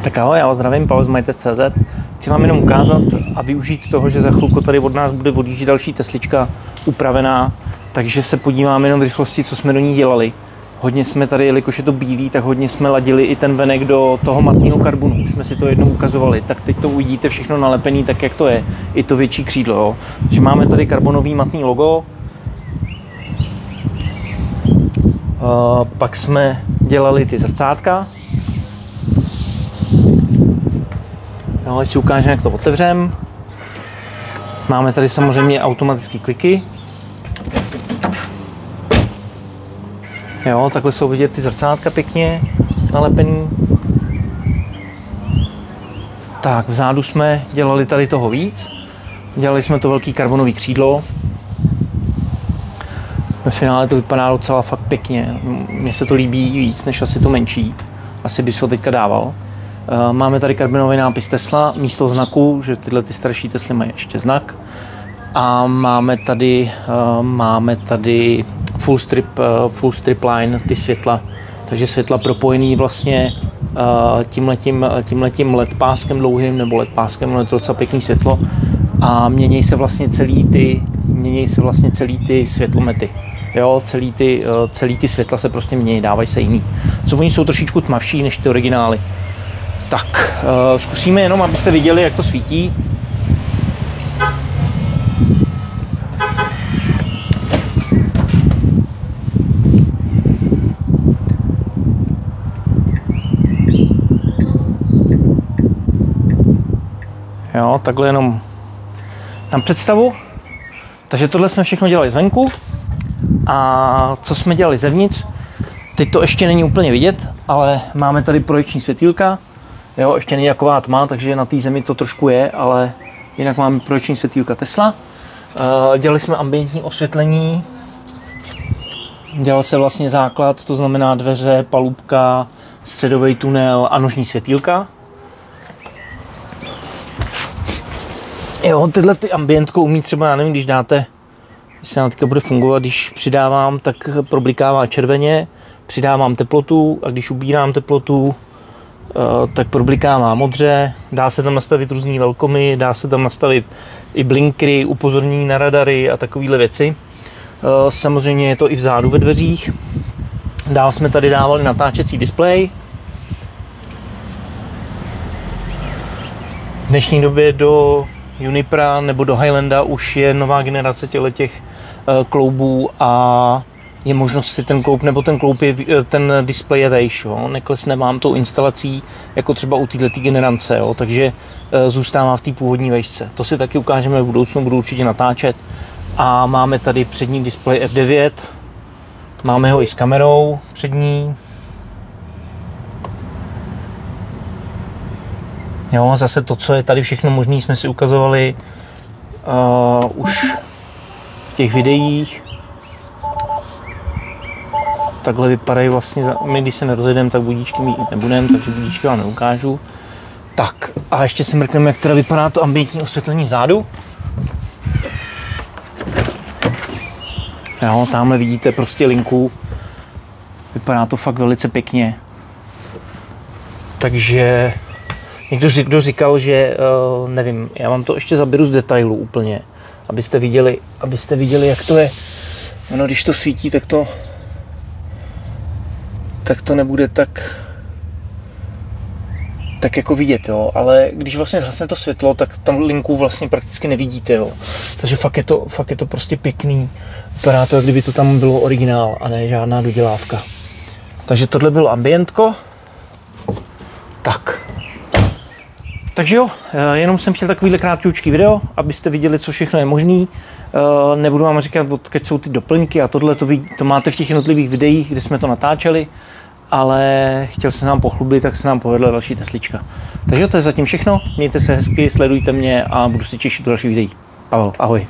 Tak ahoj, já vás zdravím, Pavel z mytest.cz. Chci vám jenom ukázat a využít toho, že za chvilku tady od nás bude odjíždět další Teslička upravená, takže se podívám jenom v rychlosti, co jsme do ní dělali. Hodně jsme tady, jelikož je to bílý, tak hodně jsme ladili i ten venek do toho matného karbonu. Už jsme si to jednou ukazovali, tak teď to uvidíte všechno nalepený tak, jak to je. I to větší křídlo. Jo. Takže máme tady karbonový matný logo. Pak jsme dělali ty zrcátka. Jo, si ukážeme, jak to otevřeme. Máme tady samozřejmě automatické kliky. Jo, takhle jsou vidět ty zrcátka pěkně nalepený. Tak, vzadu jsme dělali tady toho víc. Dělali jsme to velký karbonový křídlo. Ve finále to vypadá docela fakt pěkně. Mně se to líbí víc, než asi to menší. Asi bych ho teďka dával. Máme tady karbonový nápis Tesla, místo znaku, že tyhle ty starší Tesly mají ještě znak. A máme tady full strip line, ty světla. Takže světla propojený vlastně tímhletím LED páskem dlouhým, nebo LED páskem, ale to je docela pěkný světlo. A mění se vlastně celý ty světlomety. Jo, celý ty světla se prostě mění, dávají se jiný. Co oni jsou trošičku tmavší než ty originály. Tak, zkusíme jenom, abyste viděli, jak to svítí. Jo, takhle jenom na představu. Takže tohle jsme všechno dělali zvenku. A co jsme dělali zevnitř, teď to ještě není úplně vidět, ale máme tady projekční světýlka. Jo, ještě není taková tma, takže na té zemi to trošku je, ale jinak máme projekční světýlka Tesla. Dělali jsme ambientní osvětlení. Dělal se vlastně základ, to znamená dveře, palubka, středový tunel a nožní světýlka. Jo, tyhle ty ambientko umí třeba, já nevím, když dáte, jestli nám teďka bude fungovat, když přidávám, tak problikává červeně, přidávám teplotu a když ubírám teplotu, tak problikává modře, dá se tam nastavit různý velkomy, dá se tam nastavit i blinkry, upozornění na radary a takovéhle věci. Samozřejmě je to i vzadu ve dveřích. Dál jsme tady dávali natáčecí displej. V dnešní době do Junipera nebo do Highlanda už je nová generace těch kloubů a je možnost si ten kloub je, ten displej je vejš, jo. Neklesne vám tou instalací jako třeba u této generace, jo. Takže zůstává v té původní vejšce. To si taky ukážeme v budoucnu, budu určitě natáčet. A máme tady přední displej F9, máme ho i s kamerou přední. Jo, zase to, co je tady všechno možné, jsme si ukazovali už v těch videích. Takhle vypadají vlastně, my když se nerozjedeme, tak budíčky mít nebudeme, takže budíčky vám neukážu. Tak a ještě si mrkneme, jak teda vypadá to ambientní osvětlení zádu. Jo, tamhle vidíte prostě linku, vypadá to fakt velice pěkně. Takže někdo říkal, že nevím, já vám to ještě zaberu z detailu úplně, abyste viděli, jak to je. No, když to svítí, tak to nebude tak jako vidět, jo, ale když vlastně zhasne to světlo, tak tam linku vlastně prakticky nevidíte, jo. Takže fakt je to prostě pěkný. Vypadá to, jak kdyby to tam bylo originál a ne žádná dodělávka. Takže tohle bylo ambientko. Tak. Takže jo, jenom jsem chtěl takovýhle krátký video, abyste viděli, co všechno je možný. Nebudu vám říkat, odkud jsou ty doplňky a tohle to máte v těch jednotlivých videích, kde jsme to natáčeli, ale chtěl jsem nám pochlubit, tak se nám povedla další Teslička. Takže to je zatím všechno, mějte se hezky, sledujte mě a budu se těšit do dalších videí. Pavel, ahoj.